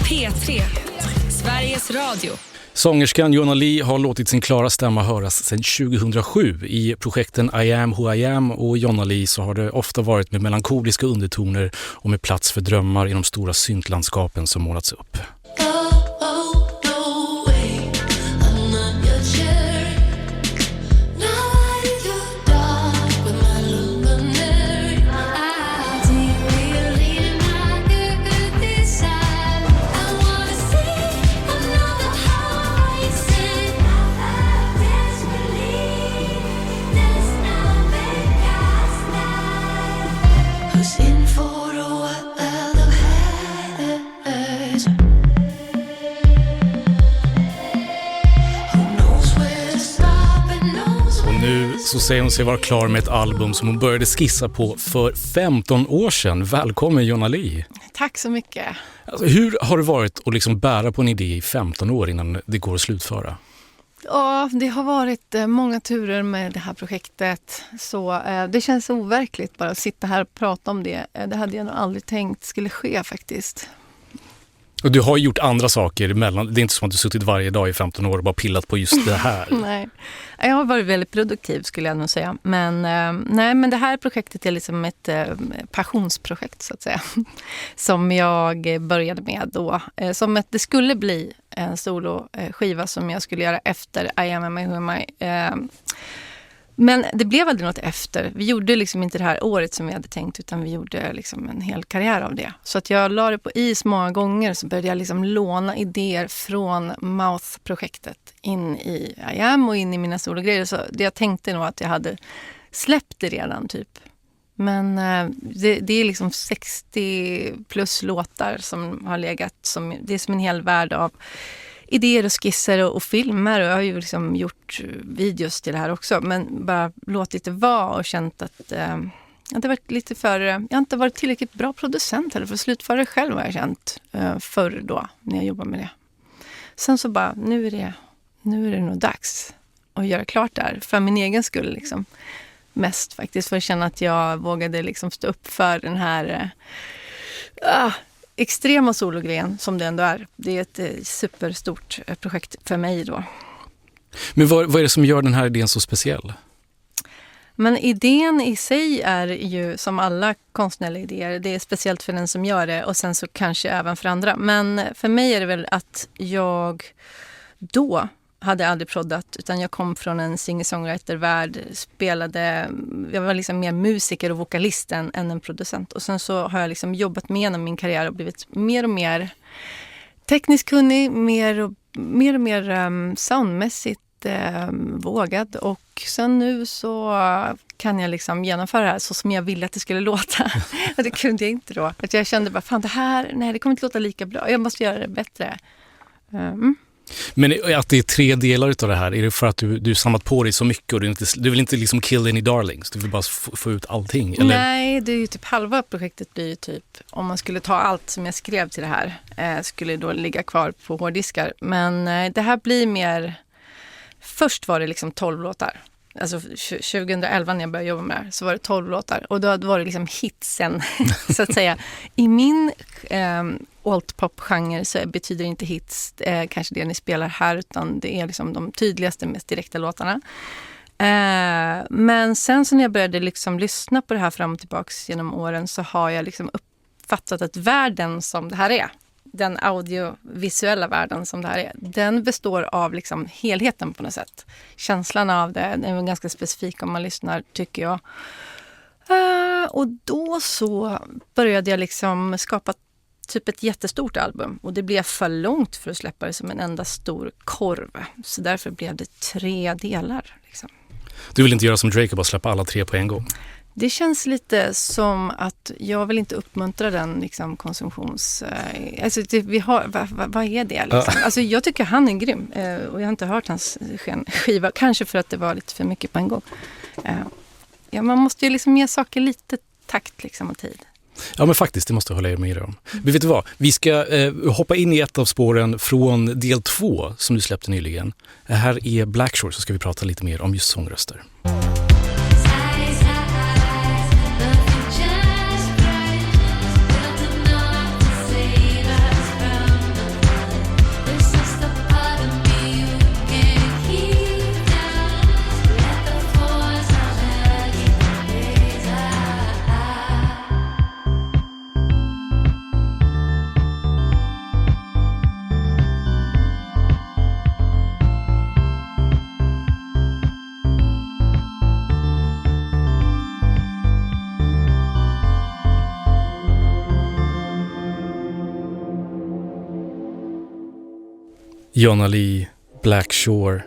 P3, Sveriges Radio. Sångerskan Jonna Lee har låtit sin klara stämma höras sedan 2007. I projekten I am who I am och Jonna Lee så har det ofta varit med melankoliska undertoner och med plats för drömmar i de stora syntlandskapen som målats upp. Så säger hon sig vara klar med ett album som hon började skissa på för 15 år sedan. Välkommen Jonna Lee. Tack så mycket. Alltså, hur har det varit att liksom bära på en idé i 15 år innan det går att slutföra? Ja, det har varit många turer med det här projektet. Så det känns overkligt bara att sitta här och prata om det. Det hade jag nog aldrig tänkt skulle ske faktiskt. Och du har gjort andra saker emellan. Det är inte som att du suttit varje dag i 15 år och bara pillat på just det här. Nej, jag har varit väldigt produktiv skulle jag nog säga. Men det här projektet är liksom ett passionsprojekt så att säga. Som jag började med då. Som att det skulle bli en soloskiva som jag skulle göra efter I am who am I. Men det blev aldrig något efter. Vi gjorde liksom inte det här året som vi hade tänkt utan vi gjorde liksom en hel karriär av det. Så att jag la det på is många gånger så började jag liksom låna idéer från Mouth-projektet in i I am och in i mina sologrejer. Så jag tänkte nog att jag hade släppt det redan typ. Men det är liksom 60 plus låtar som har legat. Det är som en hel värld av idéer och skisser och filmer och jag har ju liksom gjort videos till det här också men bara låtit det vara och känt att jag har inte varit tillräckligt bra producent eller för att slutföra det själv har jag känt förr då när jag jobbade med det. Sen så bara nu är det nog dags att göra klart där för min egen skull liksom. Mest faktiskt för att känna att jag vågade liksom stå upp för den här extrema sologrejen som det ändå är. Det är ett superstort projekt för mig då. Men vad är det som gör den här idén så speciell? Men idén i sig är ju som alla konstnärliga idéer. Det är speciellt för den som gör det och sen så kanske även för andra. Men för mig är det väl att jag då hade aldrig proddat utan jag kom från en singer-songwriter-värld, jag var liksom mer musiker och vokalist än en producent och sen så har jag liksom jobbat med genom min karriär och blivit mer och mer tekniskt kunnig, mer och mer soundmässigt vågad och sen nu så kan jag liksom genomföra det här så som jag ville att det skulle låta och det kunde jag inte då, att jag kände bara fan det kommer inte låta lika bra, jag måste göra det bättre. Men att det är 3 delar utav det här, är det för att du samlat på dig så mycket och du vill inte liksom kill any darlings, du vill bara få ut allting? Eller? Nej, det är ju typ halva projektet blir ju typ, om man skulle ta allt som jag skrev till det här skulle då ligga kvar på hårddiskar. Men det här blir mer, först var det liksom 12 låtar. Alltså 2011 när jag började jobba med det här så var det 12 låtar och då var det liksom hitsen så att säga. I min alt-pop-genre så betyder inte hits kanske det ni spelar här utan det är liksom de tydligaste, mest direkta låtarna. Men sen så när jag började liksom lyssna på det här fram och tillbaks genom åren så har jag liksom uppfattat att världen som det här är, den audiovisuella världen som det här är, den består av liksom helheten på något sätt. Känslan av det är ganska specifik om man lyssnar tycker jag. Och då så började jag liksom skapa typ ett jättestort album och det blev för långt för att släppa det som en enda stor korv. Så därför blev det 3 delar. Liksom. Du vill inte göra som Drake och bara släppa alla 3 på en gång? Det känns lite som att jag vill inte uppmuntra den liksom, konsumtions... Alltså, vad är det? Liksom? Alltså, jag tycker han är grym och jag har inte hört hans skiva. Kanske för att det var lite för mycket på en gång. Man måste ju liksom ge saker lite takt liksom, och tid. Ja men faktiskt, det måste jag hålla med om. Men vet du vad? Vi ska hoppa in i ett av spåren från del 2 som du släppte nyligen. Här är Black Shore, så ska vi prata lite mer om just sångröster. Jonna Lee, Black Shore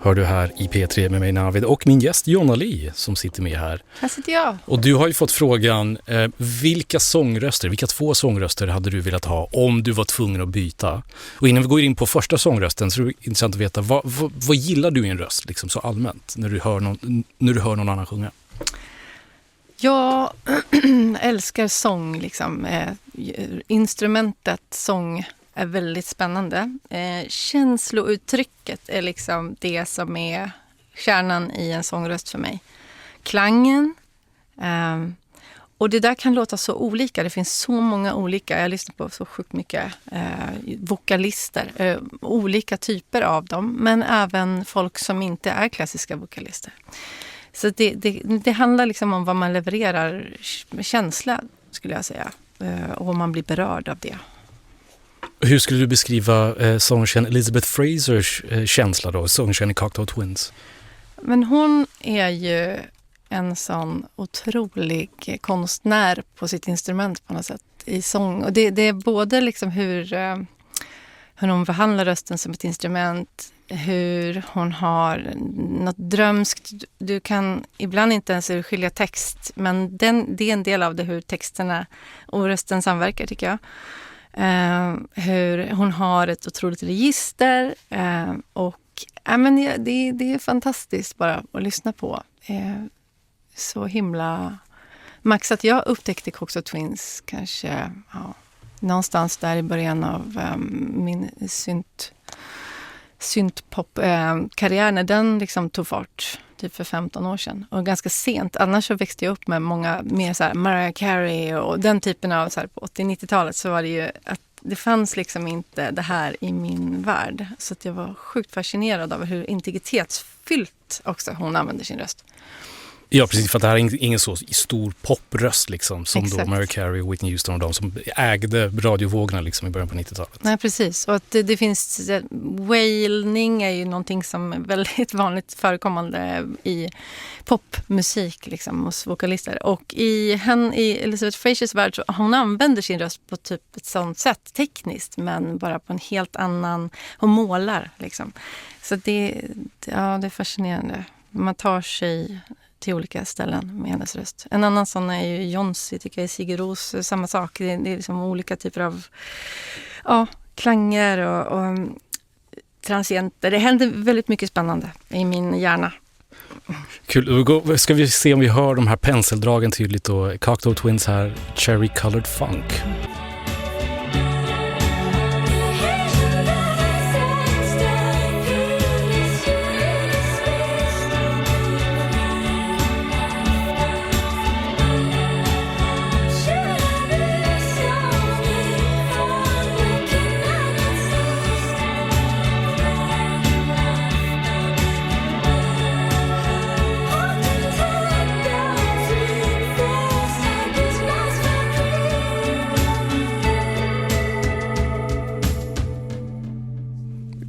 hör du här i P3 med mig Navid och min gäst Jonna Lee som sitter med här. Här sitter jag. Och du har ju fått frågan, vilka två sångröster hade du velat ha om du var tvungen att byta? Och innan vi går in på första sångrösten så är det intressant att veta, vad gillar du i en röst liksom, så allmänt när du hör någon annan sjunga? Jag älskar sång. Liksom. Instrumentet sång är väldigt spännande. Känslouttrycket är liksom det som är kärnan i en sångröst för mig. Klangen. Och det där kan låta så olika. Det finns så många olika. Jag lyssnar på så sjukt mycket vokalister. Olika typer av dem. Men även folk som inte är klassiska vokalister. Så det handlar liksom om vad man levererar känsla, skulle jag säga. Och vad man blir berörd av det. Hur skulle du beskriva sångerskan Elizabeth Frasers känsla då, sångerskan i Cocteau Twins? Men hon är ju en sån otrolig konstnär på sitt instrument på något sätt i sång. Och det är både liksom hur hon behandlar rösten som ett instrument, hur hon har något drömskt. Du kan ibland inte ens skilja text, men det är en del av det, hur texterna och rösten samverkar, tycker jag. Hur hon har ett otroligt register och det är fantastiskt bara att lyssna på. Så himla max att jag upptäckte Cocteau Twins kanske någonstans där i början av min syntpop-karriär, när den liksom tog fart typ för 15 år sedan. Och ganska sent. Annars så växte jag upp med många mer så här Mariah Carey och den typen av så här, på 80-90-talet så var det ju att det fanns liksom inte det här i min värld. Så att jag var sjukt fascinerad av hur integritetsfyllt också hon använder sin röst. Ja, precis, för att det här är ingen så stor popröst liksom, som Exakt. då Mariah Carey och Whitney Houston och de som ägde radiovågorna liksom i början på 90-talet. Nej, precis. Och att det finns wailning är ju någonting som är väldigt vanligt förekommande i popmusik liksom, hos vokalister. Och i Elizabeth Frasers värld så hon använder sin röst på typ ett sånt sätt tekniskt, men bara på en helt annan, hon målar liksom. Så det är fascinerande. Man tar sig till olika ställen med hennes röst. En annan sån är ju Jonsi, tycker jag, i Sigur Ros. Samma sak. Det är liksom olika typer av klanger och transienter. Det händer väldigt mycket spännande i min hjärna. Kul. Ska vi se om vi hör de här penseldragen tydligt då. Cocteau Twins här, Cherry Colored Funk.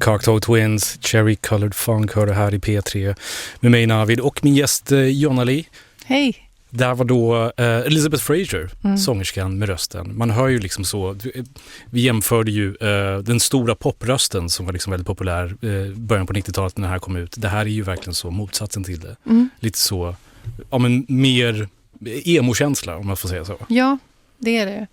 Cocteau Twins, Cherry Colored Funk hör det här i P3 med mig Navid och min gäst Jonna Lee. Hej! Där var då Elizabeth Fraser, sångerskan med rösten. Man hör ju liksom så, vi jämförde ju den stora poprösten som var liksom väldigt populär början på 90-talet när det här kom ut. Det här är ju verkligen så motsatsen till det. Lite så, men mer emo-känsla om man får säga så. Ja, det är det.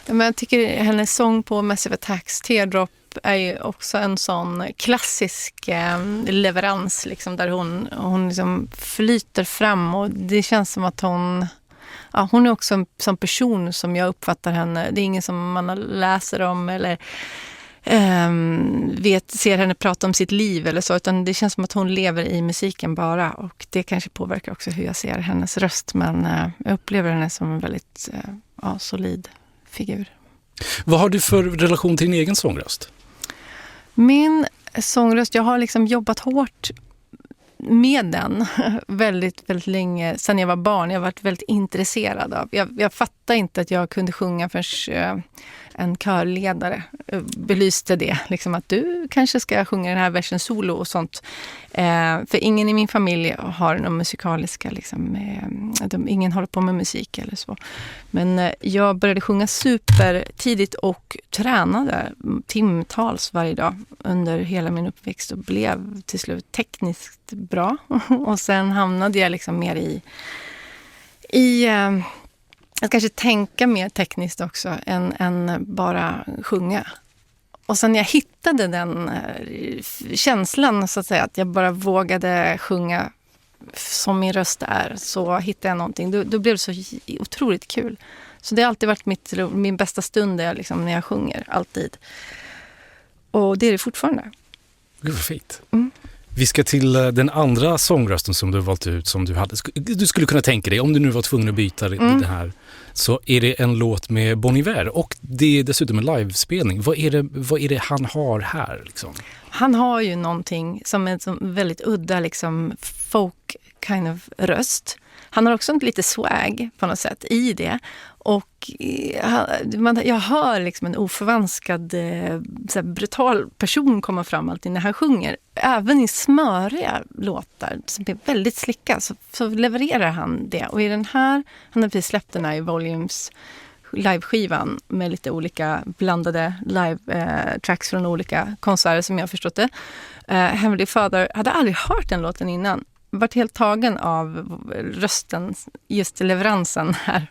Men jag tycker hennes sång på Massive Attacks, Teardrop, är ju också en sån klassisk leverans liksom, där hon liksom flyter fram och det känns som att hon är också en sån person som jag uppfattar henne. Det är ingen som man läser om eller ser henne prata om sitt liv eller så, utan det känns som att hon lever i musiken bara, och det kanske påverkar också hur jag ser hennes röst, men jag upplever henne som en väldigt solid figur. Vad har du för relation till din egen sångröst? Min sångröst, jag har liksom jobbat hårt med den väldigt, väldigt länge. Sen jag var barn, jag har varit väldigt intresserad av. Jag fattade inte att jag kunde sjunga förrän en körledare belyste det. Liksom att du kanske ska sjunga den här versen solo och sånt. För ingen i min familj har någon musikaliska, liksom, ingen håller på med musik eller så. Men jag började sjunga supertidigt och tränade timtals varje dag under hela min uppväxt och blev till slut tekniskt bra. Och sen hamnade jag liksom mer i att kanske tänka mer tekniskt också än bara sjunga. Och sen jag hittade den känslan, så att säga, att jag bara vågade sjunga som min röst är, så hittade jag någonting. Då blev det så otroligt kul. Så det har alltid varit min bästa stund där, liksom, när jag sjunger, alltid. Och det är det fortfarande. Gud vad fint. Vi ska till den andra sångrösten som du har valt ut, som du skulle kunna tänka dig, om du nu var tvungen att byta det här, så är det en låt med Bon Iver, och det är dessutom en livespelning. Vad är det han har här liksom? Han har ju någonting som är som väldigt udda, liksom folk kind of röst. Han har också lite swag på något sätt i det. Och jag hör liksom en oförvanskad, så här brutal person komma fram alltid när han sjunger. Även i smöriga låtar som är väldigt slicka så levererar han det. Och i den här, han har precis släppt den här i Volumes live-skivan med lite olika blandade live-tracks från olika konserter som jag har förstått det. Heavenly Father, hade aldrig hört den låten innan. Varit helt tagen av rösten, just leveransen här.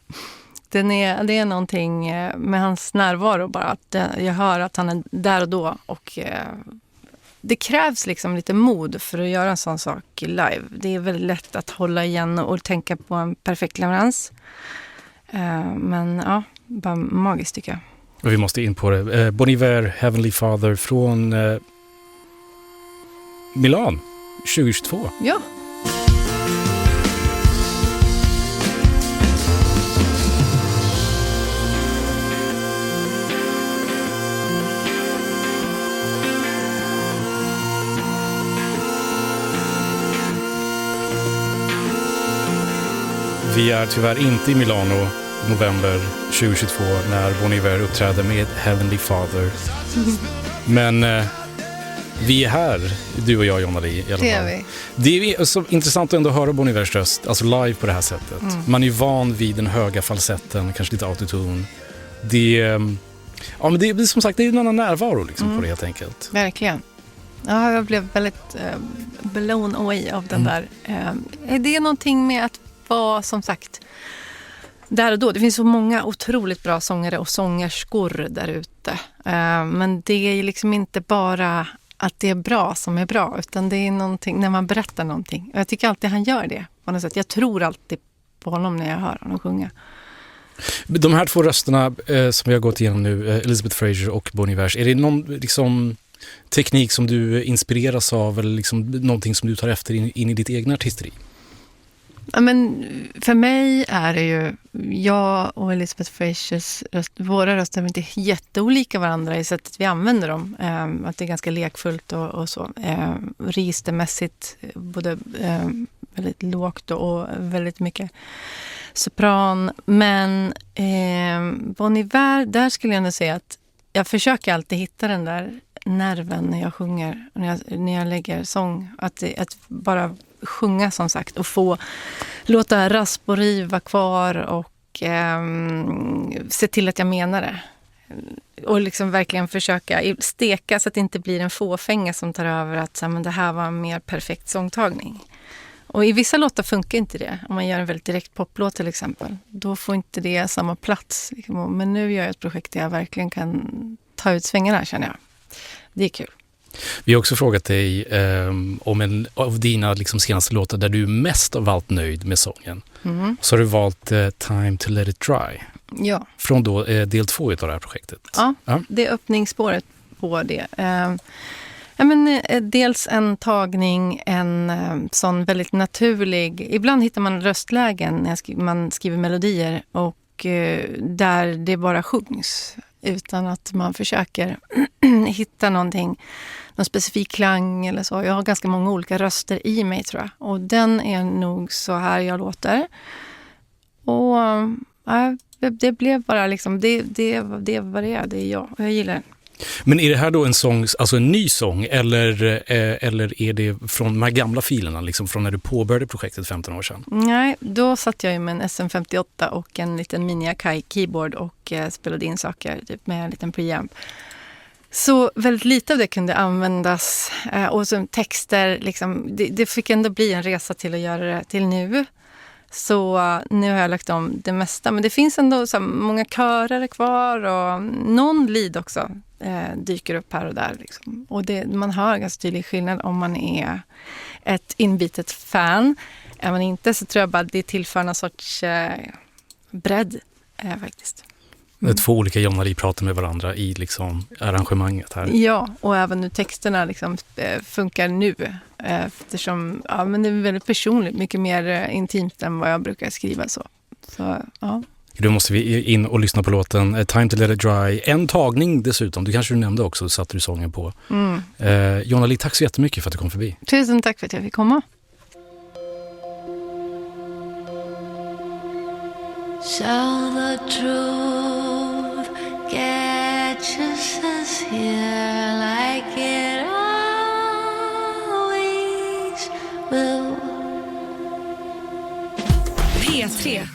Det är någonting med hans närvaro bara, att jag hör att han är där och då, och det krävs liksom lite mod för att göra en sån sak live. Det är väldigt lätt att hålla igen och tänka på en perfekt leverans. Men ja, bara magiskt tycker jag. Och vi måste in på det. Bon Iver, Heavenly Father från Milan 2022. Ja. Vi är tyvärr inte i Milano november 2022 när Bon Iver uppträder med Heavenly Father. Men vi är här, du och jag, Jonna-Li, i alla fall. Det är vi. Det är så intressant att ändå höra Bon Ivers röst, alltså live på det här sättet. Man är ju van vid den höga falsetten, kanske lite autotune. Men det är som sagt, det är en annan närvaro liksom på det helt enkelt. Verkligen. Ja, jag blev väldigt blown away av den där. Det är någonting med att vara, som sagt, där och då. Det finns så många otroligt bra sångare och sångerskor där ute. Men det är liksom inte bara att det är bra som är bra, utan det är någonting när man berättar någonting. Och jag tycker alltid han gör det på något sätt. Jag tror alltid på honom när jag hör honom sjunga. De här två rösterna som vi har gått igenom nu, Elizabeth Fraser och Bon Iver, är det någon liksom teknik som du inspireras av, eller liksom någonting som du tar efter in i ditt egna artisteri? Ja, men för mig är det ju, jag och Elizabeth Frasers våra röster är inte jätteolika varandra i sättet vi använder dem. Att det är ganska lekfullt och så. Registermässigt både väldigt lågt och väldigt mycket sopran. Men Bon Iver, där skulle jag nog säga att jag försöker alltid hitta den där nerven när jag sjunger, när jag lägger sång. Att bara sjunga, som sagt, och få låta rasp och riva kvar och se till att jag menar det. Och liksom verkligen försöka steka så att det inte blir en fåfänga som tar över att men det här var en mer perfekt sångtagning. Och i vissa låtar funkar inte det. Om man gör en väldigt direkt poplåt till exempel, då får inte det samma plats. Men nu gör jag ett projekt där jag verkligen kan ta ut svängarna, känner jag. Det är kul. Vi har också frågat dig om en av dina liksom senaste låtar där du är mest av allt nöjd med sången. Så har du valt Time to Let It Dry. Ja. Från då del 2 av det här projektet. Ja, det är öppningsspåret på det. Dels en tagning, en sån väldigt naturlig. Ibland hittar man röstlägen när man skriver melodier och där det bara sjungs utan att man försöker hitta någon specifik klang eller så. Jag har ganska många olika röster i mig, tror jag. Och den är nog så här jag låter. Och det blev bara liksom, det var det är. Det är jag, och jag gillar den. Men är det här då en sång, alltså en ny sång, eller är det från de här gamla filerna, liksom från när du påbörjade projektet 15 år sedan? Nej, då satt jag ju med en SM58 och en liten Mini Akai keyboard och spelade in saker typ med en liten preamp. Så väldigt lite av det kunde användas, och som texter, liksom, det fick ändå bli en resa till att göra det till nu. Så nu har jag lagt om det mesta, men det finns ändå så många körer kvar och någon lead också dyker upp här och där. Liksom. Och man hör ganska tydlig skillnad om man är ett inbitet fan. Är man inte, så tror jag bara det tillför någon sorts bredd faktiskt. Två olika Jonna Lee pratar med varandra i liksom arrangemanget här. Ja, och även nu texterna liksom, funkar nu. Eftersom men det är väldigt personligt, mycket mer intimt än vad jag brukar skriva. Så ja. Då måste vi in och lyssna på låten Time to let it dry. En tagning dessutom, det kanske du nämnde också, satte du sången på. Jonna Lee, tack så jättemycket för att du kom förbi. Tusen tack för att jag fick komma. So the truth catches us here like it always will. P3